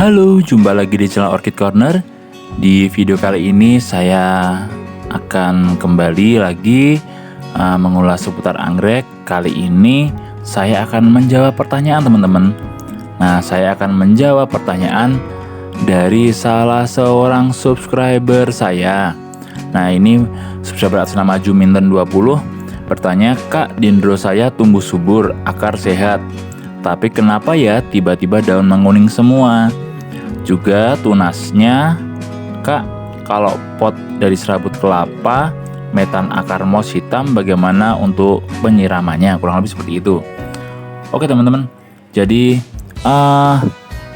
Halo, jumpa lagi di channel Orchid Corner. Di video kali ini saya akan kembali lagi mengulas seputar anggrek. Kali ini saya akan menjawab pertanyaan teman-teman. Nah, saya akan menjawab pertanyaan dari salah seorang subscriber saya. Nah, ini subscriber atas nama Juminten20 bertanya, "Kak, dendro saya tumbuh subur, akar sehat. Tapi kenapa ya tiba-tiba daun menguning semua? Juga tunasnya, Kak, kalau pot dari serabut kelapa, metan akar mos hitam bagaimana untuk penyiramannya?" Kurang lebih seperti itu. Oke teman-teman, jadi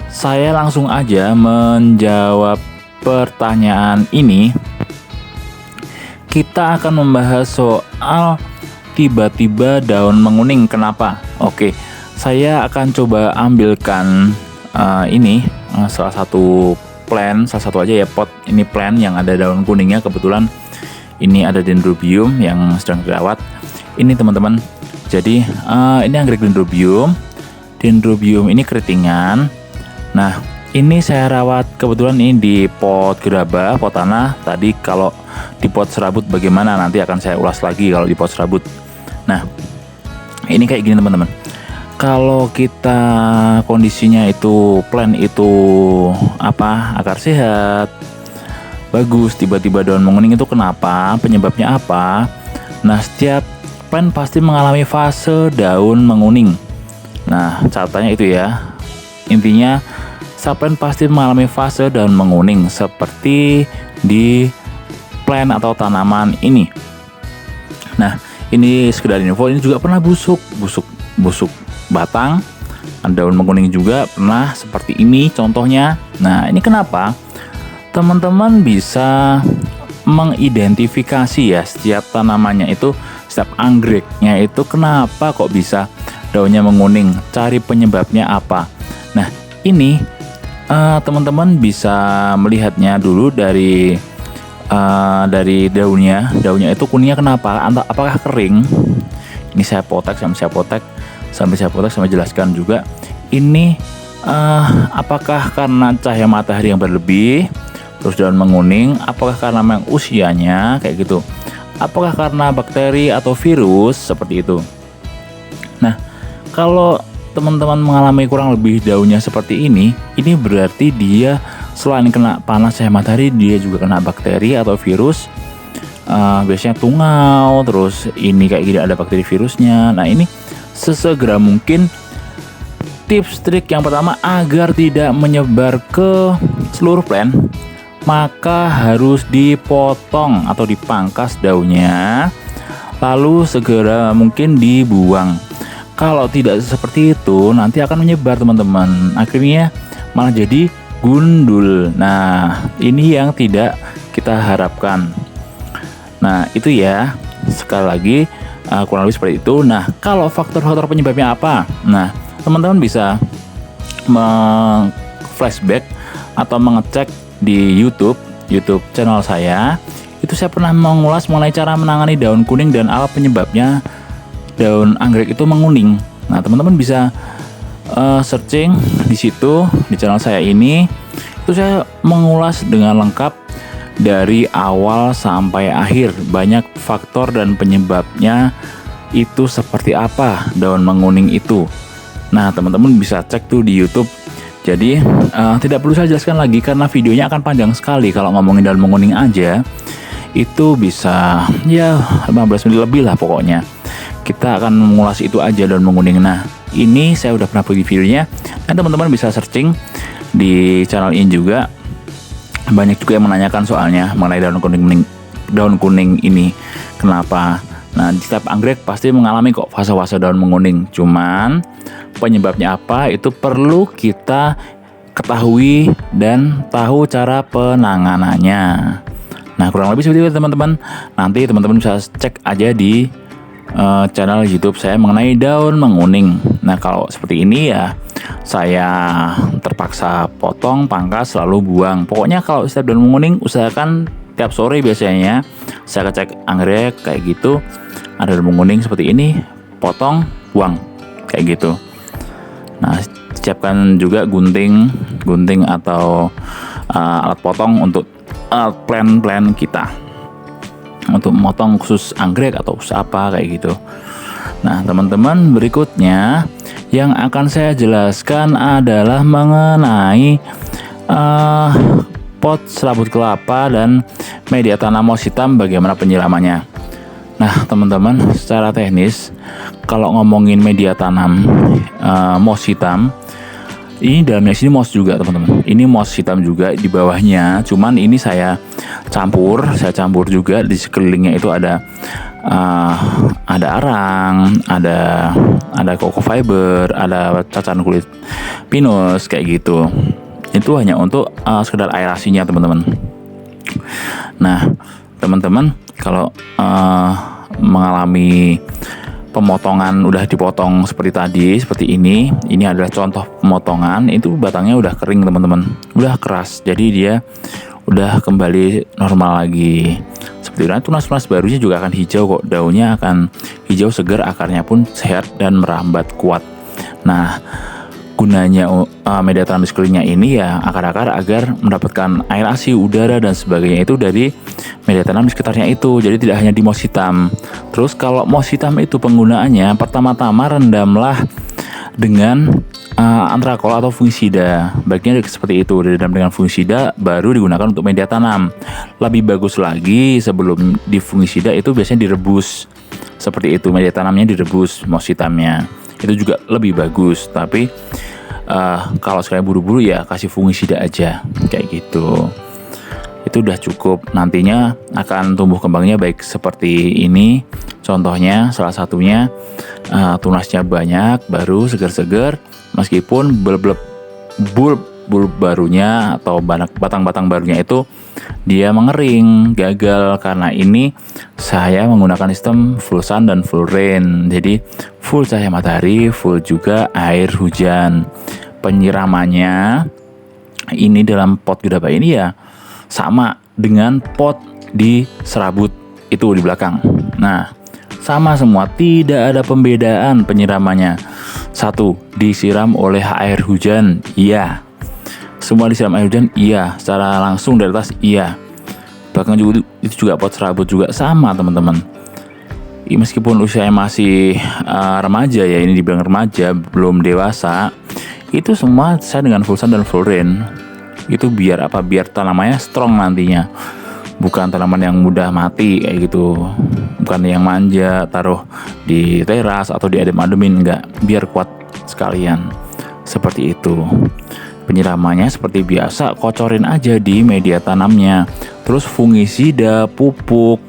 saya langsung aja menjawab pertanyaan ini. Kita akan membahas soal tiba-tiba daun menguning kenapa. Oke, saya akan coba ambilkan salah satu aja ya, pot ini plant yang ada daun kuningnya. Kebetulan ini ada dendrobium yang sedang dirawat ini teman-teman. Jadi ini anggrek dendrobium ini keritingan. Nah, ini saya rawat kebetulan ini di pot gerabah, pot tanah. Tadi kalau di pot serabut bagaimana nanti akan saya ulas lagi kalau di pot serabut. Nah, ini kayak gini teman-teman. Kalau kita kondisinya itu plant itu akar sehat, bagus, tiba-tiba daun menguning itu kenapa? Penyebabnya apa? Nah, setiap plant pasti mengalami fase daun menguning. Nah, catatannya itu ya. Intinya, setiap plant pasti mengalami fase daun menguning seperti di plant atau tanaman ini. Nah, ini sekedar info, ini juga pernah busuk batang, daun menguning juga pernah seperti ini contohnya. Nah, ini kenapa? Teman-teman bisa mengidentifikasi ya setiap tanamannya itu, setiap anggreknya itu kenapa kok bisa daunnya menguning, cari penyebabnya apa. Nah, ini teman-teman bisa melihatnya dulu dari daunnya itu kuningnya kenapa, apakah kering. Ini saya potek sampai saya jelaskan juga ini apakah karena cahaya matahari yang berlebih terus daun menguning, apakah karena memang usianya kayak gitu, apakah karena bakteri atau virus seperti itu. Nah, kalau teman-teman mengalami kurang lebih daunnya seperti ini berarti dia selain kena panas cahaya matahari, dia juga kena bakteri atau virus. Biasanya tungau, terus ini kayak gini ada bakteri virusnya. Nah, ini sesegera mungkin tips trik yang pertama agar tidak menyebar ke seluruh plant, maka harus dipotong atau dipangkas daunnya, lalu segera mungkin dibuang. Kalau tidak seperti itu nanti akan menyebar teman-teman, akhirnya malah jadi gundul. Nah, ini yang tidak kita harapkan. Nah, itu ya, sekali lagi kurang lebih seperti itu. Nah, kalau faktor-faktor penyebabnya apa? Nah, teman-teman bisa flashback atau mengecek di YouTube channel saya. Itu saya pernah mengulas mengenai cara menangani daun kuning dan apa penyebabnya daun anggrek itu menguning. Nah, teman-teman bisa searching di situ di channel saya ini. Itu saya mengulas dengan lengkap dari awal sampai akhir, banyak faktor dan penyebabnya itu seperti apa daun menguning itu. Nah, teman-teman bisa cek tuh di YouTube. Jadi tidak perlu saya jelaskan lagi karena videonya akan panjang sekali. Kalau ngomongin daun menguning aja itu bisa ya 15 menit lebih lah pokoknya. Kita akan mengulas itu aja daun menguning. Nah, ini saya udah pernah bagi videonya dan teman-teman bisa searching di channel ini juga. Banyak juga yang menanyakan soalnya mengenai daun kuning ini kenapa. Nah, di setiap anggrek pasti mengalami kok fase-fase daun menguning. Cuman penyebabnya apa itu perlu kita ketahui dan tahu cara penanganannya. Nah, kurang lebih seperti itu teman-teman. Nanti teman-teman bisa cek aja di channel YouTube saya mengenai daun menguning. Nah, kalau seperti ini ya saya terpaksa potong, pangkas, lalu buang. Pokoknya kalau setiap daun menguning usahakan tiap sore biasanya saya cek anggrek kayak gitu, ada daun menguning seperti ini, potong, buang kayak gitu. Nah, disiapkan juga gunting atau alat potong untuk plant kita, untuk memotong khusus anggrek atau khusus apa kayak gitu. Nah teman-teman, berikutnya yang akan saya jelaskan adalah mengenai pot serabut kelapa dan media tanam moss hitam, bagaimana penyiramannya. Nah teman-teman, secara teknis kalau ngomongin media tanam moss hitam, ini dalamnya sini moss juga teman-teman. Ini moss hitam juga di bawahnya. Cuman ini saya campur juga. Di sekelilingnya itu ada arang, ada coco fiber, ada cacahan kulit pinus kayak gitu. Itu hanya untuk sekedar aerasinya teman-teman. Nah teman-teman, kalau mengalami pemotongan udah dipotong seperti ini adalah contoh pemotongan. Itu batangnya udah kering teman-teman, udah keras, jadi dia udah kembali normal lagi seperti itu. Tunas-tunas barunya juga akan hijau kok, daunnya akan hijau segar, akarnya pun sehat dan merambat kuat. Nah gunanya media tanam di sekelilingnya ini ya akar-akar agar mendapatkan aerasi, udara dan sebagainya itu dari media tanam di sekitarnya itu. Jadi tidak hanya di moss hitam. Terus kalau moss hitam itu penggunaannya, pertama-tama rendamlah dengan antrakol atau fungisida. Baiknya seperti itu, direndam dengan fungisida baru digunakan untuk media tanam. Lebih bagus lagi sebelum di fungisida itu biasanya direbus. Seperti itu, media tanamnya direbus, moss hitamnya. Itu juga lebih bagus. Tapi kalau sekali buru-buru ya kasih fungisida aja kayak gitu. Itu udah cukup. Nantinya akan tumbuh kembangnya baik seperti ini. Contohnya salah satunya tunasnya banyak, baru segar-segar, meskipun bulb barunya atau batang-batang barunya itu dia mengering, gagal. Karena ini saya menggunakan sistem full sun dan full rain. Jadi full cahaya matahari, full juga air hujan. Penyiramannya ini dalam pot gedapa ini ya sama dengan pot di serabut itu di belakang. Nah sama semua, tidak ada pembedaan penyiramannya. Satu, disiram oleh air hujan, iya. Semua disiram air hujan, iya. Secara langsung dari atas, iya. Bahkan juga itu juga pot serabut juga sama teman-teman. Meskipun usianya masih remaja ya, ini dibilang remaja, belum dewasa, itu semua saya dengan full sun dan full rain. Itu biar apa? Biar tanamannya strong nantinya. Bukan tanaman yang mudah mati kayak gitu. Bukan yang manja taruh di teras atau di adem-ademin, enggak. Biar kuat sekalian. Seperti itu. Penyiramannya seperti biasa, kocorin aja di media tanamnya. Terus fungisida, pupuk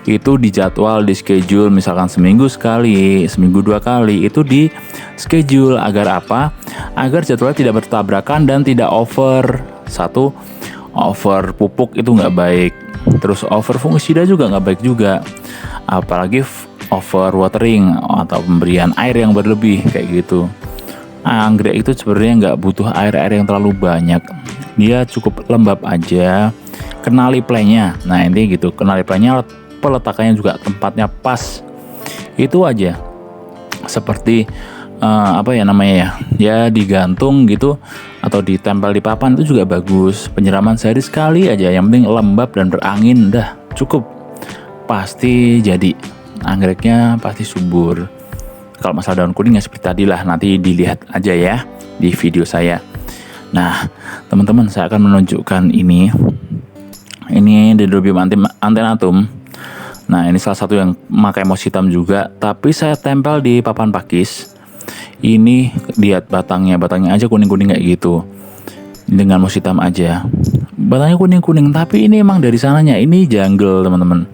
itu dijadwal, di schedule, misalkan seminggu sekali, seminggu 2 kali, itu di schedule. Agar apa? Agar jadwalnya tidak bertabrakan dan tidak over. Satu, over pupuk itu nggak baik. Terus over fungisida juga nggak baik juga. Apalagi over watering atau pemberian air yang berlebih kayak gitu. Anggrek itu sebenarnya nggak butuh air yang terlalu banyak. Dia cukup lembab aja. Kenali plantnya. Nah ini gitu, kenali plantnya, peletakannya juga tempatnya pas. Itu aja. Seperti apa ya namanya ya digantung gitu atau ditempel di papan itu juga bagus. Penyiraman sehari sekali aja, yang penting lembab dan berangin, dah cukup, pasti jadi anggreknya, pasti subur. Kalau masalah daun kuning ya seperti tadi lah, nanti dilihat aja ya di video saya. Nah teman-teman, saya akan menunjukkan ini Dendrobium antenatum. Nah ini salah satu yang memakai moss hitam juga, tapi saya tempel di papan pakis. Ini lihat batangnya aja kuning-kuning kayak gitu. Dengan moss hitam aja. Batangnya kuning-kuning, tapi ini emang dari sananya ini jungle teman-teman.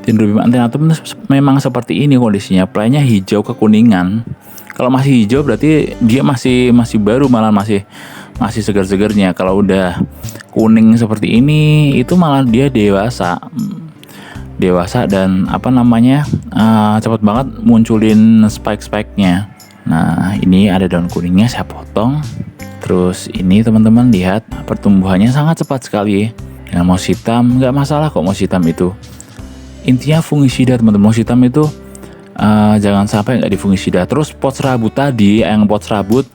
Dendrobium antenatum memang seperti ini kondisinya. Plantnya hijau kekuningan. Kalau masih hijau berarti dia masih baru, malah masih segar-segarnya. Kalau udah kuning seperti ini, itu malah dia dewasa dan cepat banget munculin spike-nya. Nah ini ada daun kuningnya, saya potong. Terus ini teman-teman lihat, pertumbuhannya sangat cepat sekali. Dengan moss hitam nggak masalah kok, moss hitam itu intinya fungisida teman-teman. Moss hitam itu jangan sampai nggak difungisida. Terus pot serabut tadi, yang pot serabut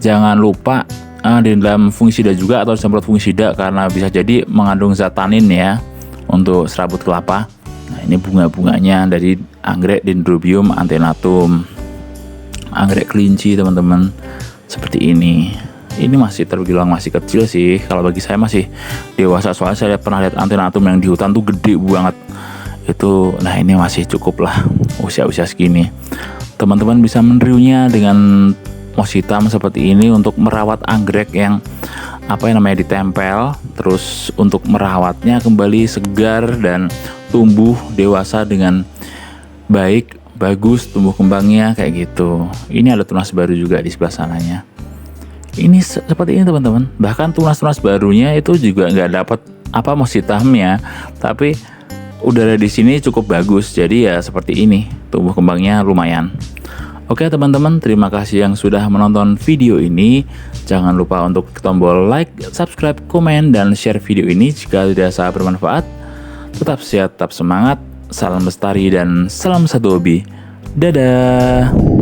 jangan lupa di dalam fungisida juga atau semprot fungisida karena bisa jadi mengandung zat tanin ya untuk serabut kelapa. Nah, ini bunga-bunganya dari anggrek Dendrobium antenatum, anggrek kelinci teman-teman, seperti ini. Ini masih terbilang masih kecil sih, kalau bagi saya masih dewasa, soalnya saya pernah lihat antenatum yang di hutan tuh gede banget itu. Nah, ini masih cukup lah usia-usia segini. Teman-teman bisa menirunya dengan moss hitam seperti ini untuk merawat anggrek yang ditempel, terus untuk merawatnya kembali segar dan tumbuh dewasa dengan baik, bagus tumbuh kembangnya kayak gitu. Ini ada tunas baru juga di sebelah sananya. Ini seperti ini teman-teman. Bahkan tunas-tunas barunya itu juga nggak dapat moss hitamnya, tapi udara di sini cukup bagus. Jadi ya seperti ini, tumbuh kembangnya lumayan. Oke teman-teman, terima kasih yang sudah menonton video ini. Jangan lupa untuk tombol like, subscribe, komen, dan share video ini jika dirasa bermanfaat. Tetap sehat, tetap semangat, salam lestari, dan salam satu hobi. Dadah.